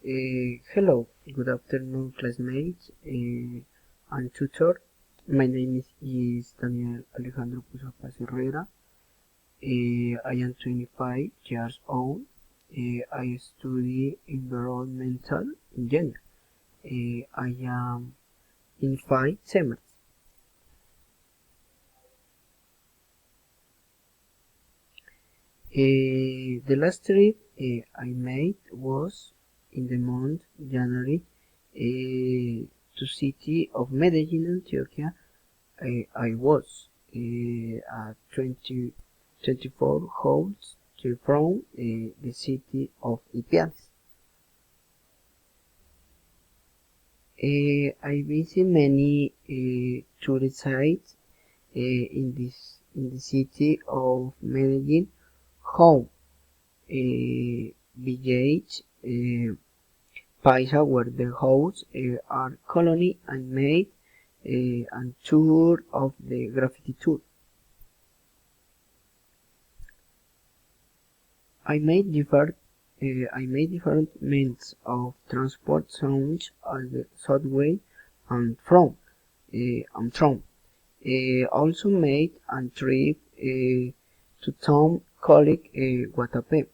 Hello, good afternoon, classmates and tutor. My name is Daniel Alejandro Puzapaz Herrera. I am 25 years old. I study environmental engineering. I am in 5 semesters. The last trip I made was in the month January to city of Medellin, Antioquia. I was at 24 hours from the city of Ipiales. I visit many tourist sites in the city of Medellin, home, village, Paisa, where the house are colony and made and tour of the graffiti tour. I made different means of transport such as the subway and tram. Also made a trip to town called Guatapé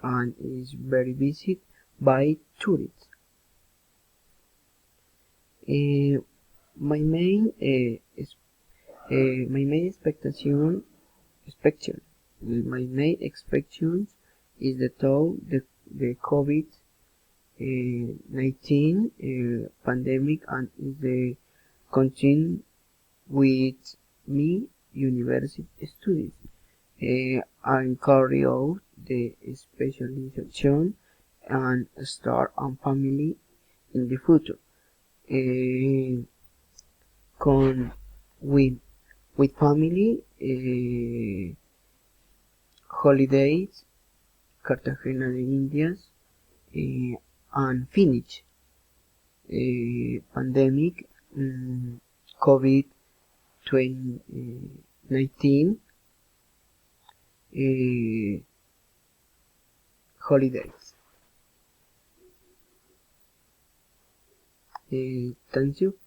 and is very visited by tourists. Uh, my main my main expectation my main expectations is the COVID 19 pandemic and is the continue with me university studies and carry out the specialization and start a family in the future. Uh, con with family holidays, Cartagena de Indias, and finish pandemic, COVID 2019 holidays. Thank you.